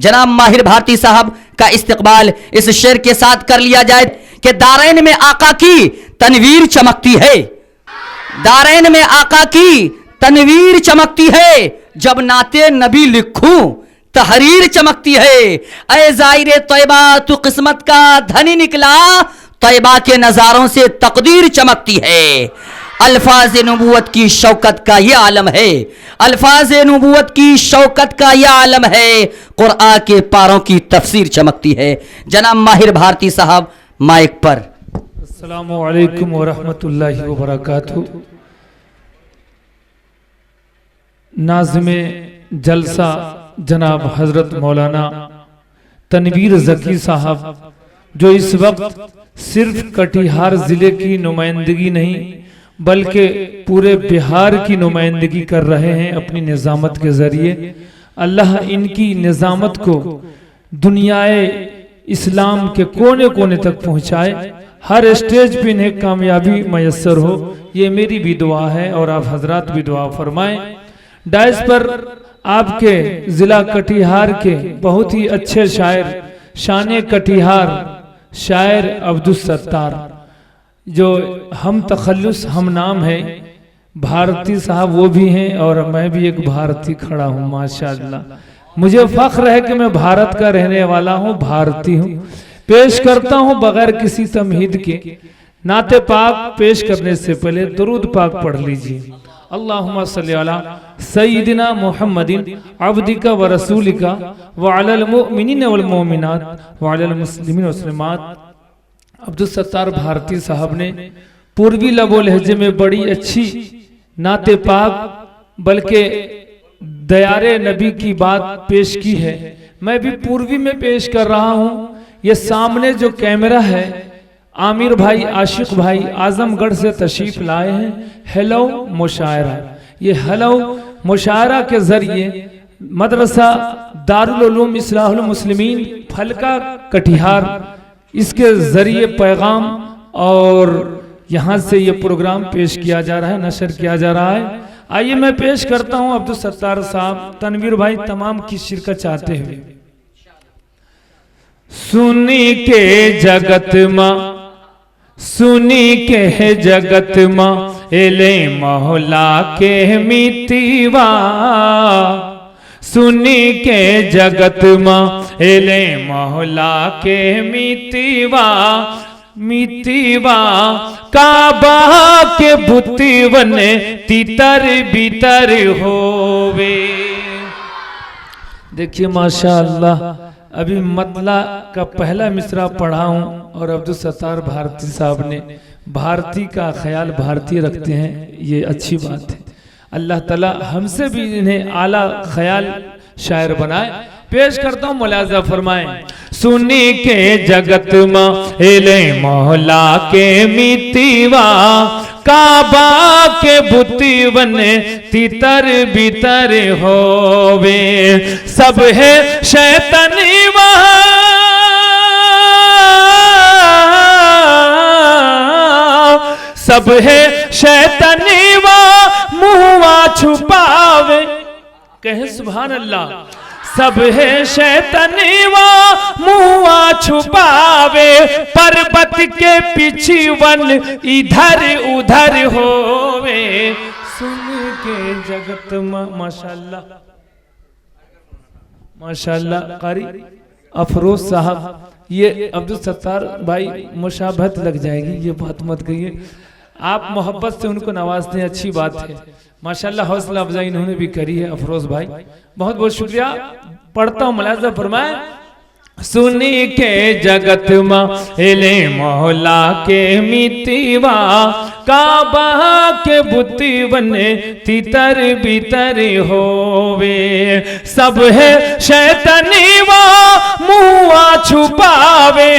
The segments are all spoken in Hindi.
जनाब माहिर भारती साहब का इस्तकबाल इस शेर के साथ कर लिया जाए कि दारैन में आका की तनवीर चमकती है, दारैन में आका की तनवीर चमकती है, जब नाते नबी लिखूं तहरीर चमकती है। ऐ ज़ाहिर तैयबा तू किस्मत का धनी निकला, तैयबा के नजारों से तकदीर चमकती है। अल्फाज नबूवत की शौकत का यह आलम है, अल्फाज नबूवत की शौकत का यह आलम है, कुरान के पारों की तफसीर चमकती है। जनाब माहिर भारती साहब माइक पर। अस्सलामु अलैकुम व रहमतुल्लाहि व बरकातहू। नाज़िमे जलसा जनाब हजरत मौलाना तनवीर ज़की साहब, जो इस वक्त सिर्फ कटिहार जिले की नुमाइंदगी नहीं बल्कि पूरे बिहार की नुमाइंदगी कर रहे हैं अपनी निज़ामत के जरिए। अल्लाह इनकी निज़ामत को दुनियाए इस्लाम के कोने कोने तक पहुंचाए, हर स्टेज पे इन्हें कामयाबी मयस्सर हो, ये मेरी भी दुआ है और आप हजरात भी दुआ फरमाएं। डायस पर आपके जिला कटिहार के बहुत ही अच्छे शायर, शान कटिहार शायर अब्दुल सत्तार, जो हम तखल्लुस हम नाम है भारती साहब, वो भी हैं और मैं भी एक भारती खड़ा हूँ माशाअल्लाह। मुझे फख्र है कि मैं भारत का रहने वाला हूँ, भारती हूँ। पेश करता हूँ बगैर किसी तमहीद के नाते पाक। पेश करने से पहले दुरूद पाक पढ़ लीजिए। अल्लाहुम्मा सल्ली अला सय्यिदिना मुहम्मदिन अब्दिका व रसूलिका व अलल मुमिनीन वल मुमिनात व अलल मुस्लिमीन व मुस्लिमात। अब्दुल सत्तार भारती साहब ने पूर्वी लबो लहजे में बड़ी अच्छी नाते पाक बल्कि दयारे नबी की बात पेश की है। मैं भी पूर्वी में पेश कर रहा हूँ। ये सामने जो कैमरा है आमिर भाई आशिक भाई आजमगढ़ से तशरीफ लाए हैं। हेलो मुशायरा, ये हेलो मुशायरा के जरिए मदरसा दारुल उलूम इस्लाहुल मुस्लिमीन फलका कटिहार, इसके जरिए पैगाम और यहाँ से ये प्रोग्राम पेश किया जा रहा है, नशर किया जा रहा है। आइए मैं पेश करता हूँ अब्दुल सत्तार साहब, तनवीर भाई तमाम की शिरकत चाहते हुए। सुनी के जगत माँ, सुनी के जगत माँ एले मौला के मितीवा, सुनी के जगत माँ एले मौला के मितीवा, मितीवा काबा के बुतीवन तितर बितर होवे। देखिए माशाअल्लाह, अभी मतला का पहला मिसरा पढ़ा हूँ और अब्दुल सत्तार भारती साहब ने भारती का ख्याल भारतीय रखते हैं, ये अच्छी बात है। अल्लाह ताला हमसे भी इन्हें आला ख्याल शायर बनाए। पेश करता हूँ, मुलाजा फरमाएं। सुनी के जगत में एले मौला के मितीवा, काबा के बुती बने तितर बितर होवे, सब है शैतानी वहाँ, सब है शैतानी वहाँ मुँहवा छुपावे। कहे सुभान अल्लाह। सब है शैतानी वहाँ मुँहवा छुपावे, पर्वत के पीछे वन इधर उधर होवे, सुन के जगत में। माशाअल्लाह माशाअल्लाह। कारी अफरोज साहब, ये अब्दुल सत्तार भाई मुशाबहत लग जाएगी, ये बात मत कहिए, आप मोहब्बत से उनको नवाजते हैं, अच्छी बात है माशाअल्लाह। हौसला अफजाई इन्होंने भी करी है अफरोज भाई, बहुत बहुत शुक्रिया। पढ़ता हूँ, मुलाजा फरमाए। सुनी के जगत में एले मौला के मितीवा, काबा के बुती बने तितर बितर होवे, सब है शैतानी वहाँ मुँहवा छुपावे,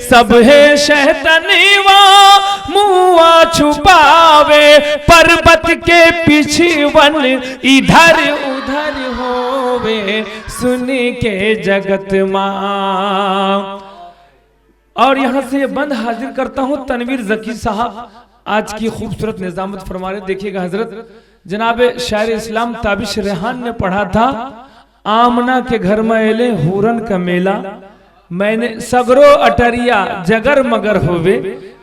सब है शैतानी वहाँ मुँहवा छुपावे, पर्वत के पीछे वन इधर उधर होवे, सुनी के जगत माँ। और यहां से बंद हाजिर करता हूं तनवीर ज़की साहब, आज की खूबसूरत निजामत फरमा रहे। देखिएगा हजरत जनाब शायर इस्लाम ताबिश रेहान ने पढ़ा था, आमना के घर में एले हुरन का मेला, मैंने सगरो अटरिया जगर मगर होवे,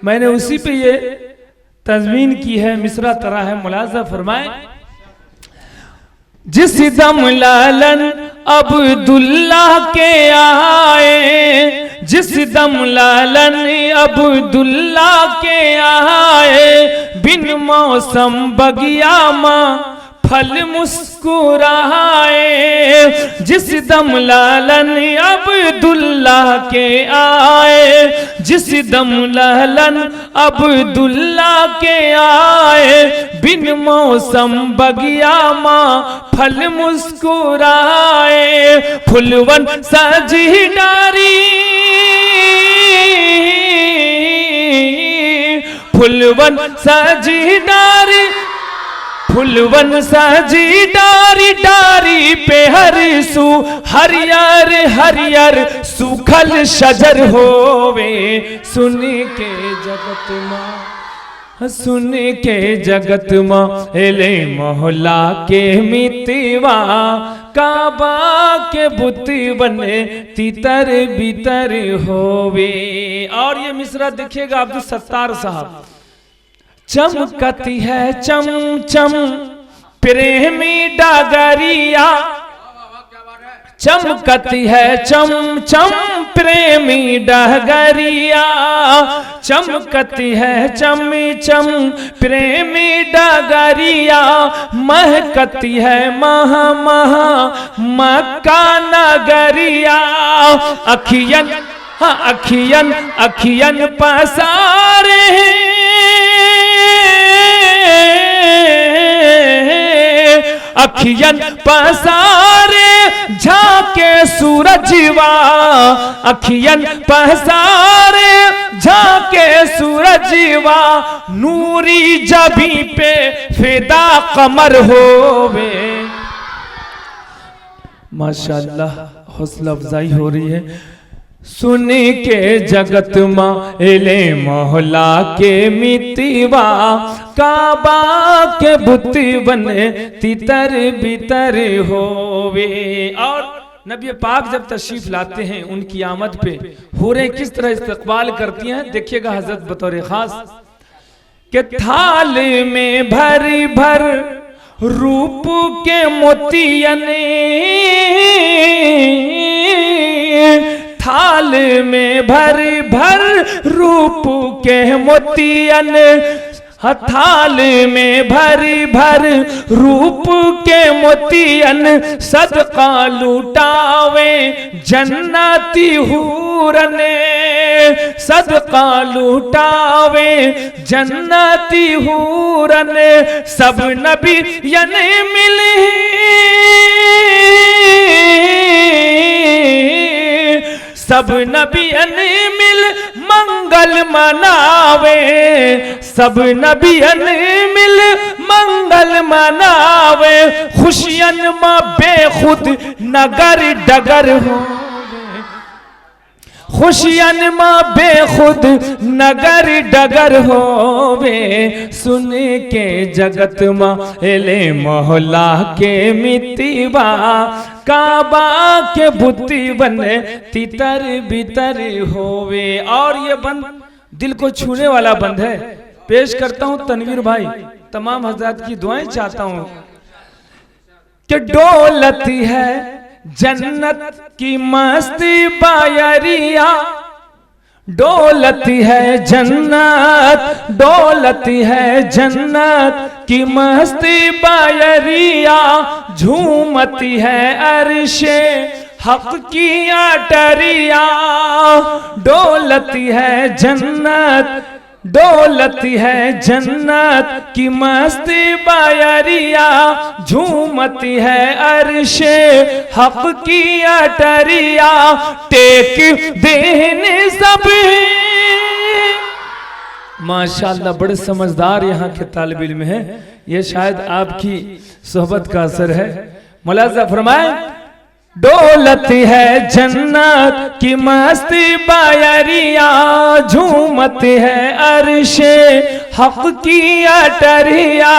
मैंने उसी पे ये तज़मीन की है, मिसरा तरह है, मुलाजा फरमाए। जिस दम लालन अब्दुल्ला के आए, जिस दम लालन अब्दुल्ला के आए, बिन मौसम बगिया माँ फल मुस्कुराए। जिस दम लालन अब्दुल्ला के आए, जिस दम लालन अब्दुल्ला के आए, बिन मौसम बगिया माँ फल मुस्कुराए। फुलवन सजी डारी, फुलवन सजी डारी, फुलवन सजी डारी डारी पे हर सू हरियर हरियर सूखल शजर होवे। सुन के जगत माँ, सुन के जगत माँ एले मोहल्ला के मितवा, काबा के बुत बने तितर बितर होवे। और ये मिसरा देखिएगा अब्दुल सत्तार साहब। चमकती है चम चम प्रेमी डगरिया, चमकती है चम चम प्रेमी डगरिया, चमकती है चम चम प्रेमी डगरिया, महकती है महा महा मक्का नगरिया। अखियन हाँ अखियन अखियन पसारे अखियन पसारे झाके सूरजवा, अखियन पसारे झाके सूरजवा, नूरी जबी पे फिदा कमर होवे। माशाअल्लाह हौसला अफजाई हो रही है। सुन के जगत माँ एले मोहल्ला के मितवा, काबा के बुत बने तितर बितर होवे। और नबी पाक जब तशरीफ लाते हैं उनकी आमद पे हूरें किस तरह इस्तकबाल करती हैं, देखिएगा हजरत बतौर खास के थाल में भर भर रूप के मोतियन, थाल में भर भर रूप के मोतियन, थाल में भर भर रूप के मोतियन, सदका लुटावे जन्नती हूरन, सदका लुटावे जन्नती हूरन। सब नबियन मिले सब नबियन मिल मंगल मनावे, सब नबियन मिल मंगल मनावे। खुशियन माँ बेखुद नगर डगर हो, खुशियन माँ बेखुद नगर डगर होवे। सुन के जगत माँ एले मोहल्ला के मितवा, काबा के बुती बने तितर बितर होवे। और ये बंद दिल को छूने वाला बंद है। पेश करता हूँ तनवीर भाई, तमाम हजरात की दुआएं चाहता हूँ कि डोलती है जन्नत की मस्ती बायरिया, डोलती है जन्नत, डोलती है जन्नत की मस्ती बायरिया, झूमती है अर्शे हक की अटरिया, डोलती है जन्नत, डोलती है जन्नत की मस्ती बायरिया, झूमती है अर्शे हक की अटरिया, टेक देने सब। माशाअल्लाह बड़े समझदार यहाँ के तालिब इल्म हैं, ये शायद आपकी सोहबत का असर है। मुलाजा फरमाए, डोलती है जन्नत की मस्ती बायरिया, झूमती है अर्शे हक की अटरिया,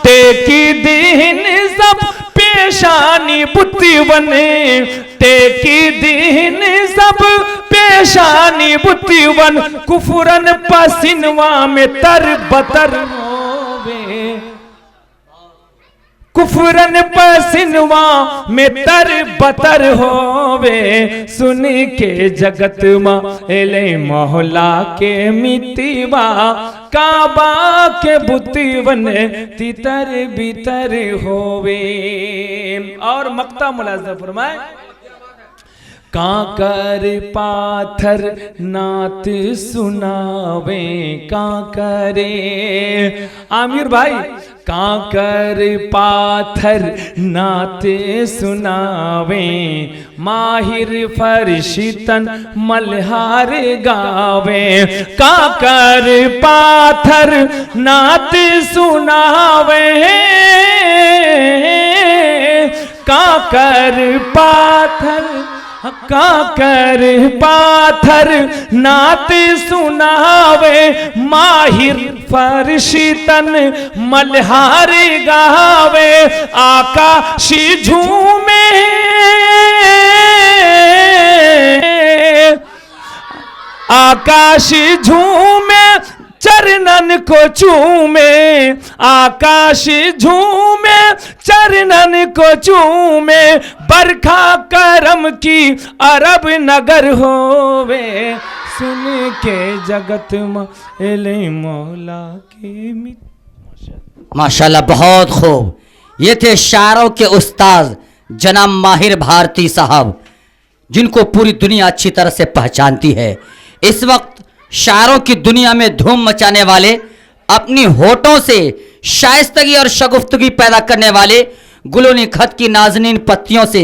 टेकी दीन सब पे पेशानी बुद्धि बने टेकी दीन सब पेशानी बुद्धि बन कुफरन पसिनवा में तर बतर होवे कुफरन पसिनवा में तर बतर होवे सुन के जगत एले मोहल्ला के मितिवा काबा के बुद्धि बने तितर बितर होवे। और मक्ता मुलाजा फरमाए काकर पाथर नात सुनावे काकरे आमिर भाई काकर पाथर नाते सुनावे माहिर फरिश्तन मल्हार गावे काकर पाथर नाते सुनावे काकर पाथर नात सुनावे माहिर फरिश्तन मल्हार गावे आकाशी झूमे आकाशी झूमे चरणन को चूमे आकाश झूमे चरणन को चूमे बरखा करम की अरब नगर होवे सुन के जगत में एले मौला के माशाल्लाह बहुत खूब। ये थे शायरों के उस्ताद जनाब माहिर भारती साहब, जिनको पूरी दुनिया अच्छी तरह से पहचानती है। इस वक्त शायरों की दुनिया में धूम मचाने वाले, अपनी होठों से शाइस्तगी और शगुफ्तगी पैदा करने वाले, गुलोनी खत की नाज़नीन पत्तियों से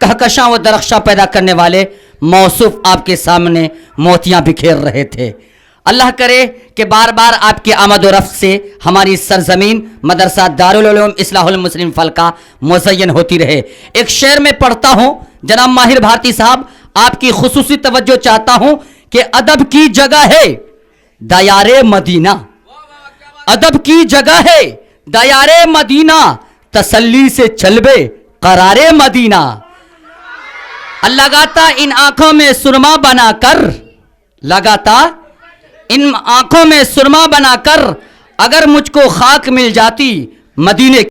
कहकशां व दरख्शां पैदा करने वाले मौसूफ आपके सामने मोतियां बिखेर रहे थे। अल्लाह करे कि बार बार आपकी आमद व रफ्त से हमारी सरजमीन मदरसा दारुल उलूम इस्लाहुल मुस्लिम फलका मुज़य्यन होती रहे। एक शेर में पढ़ता हूँ, जनाब माहिर भारती साहब आपकी खुसूसी तवज्जो चाहता हूँ कि अदब की जगह है दयारे मदीना, अदब की जगह है दयारे मदीना, तसल्ली से चलबे करारे मदीना। लगाता इन आंखों में सुरमा बनाकर, लगाता इन आंखों में सुरमा बनाकर, अगर मुझको खाक मिल जाती मदीने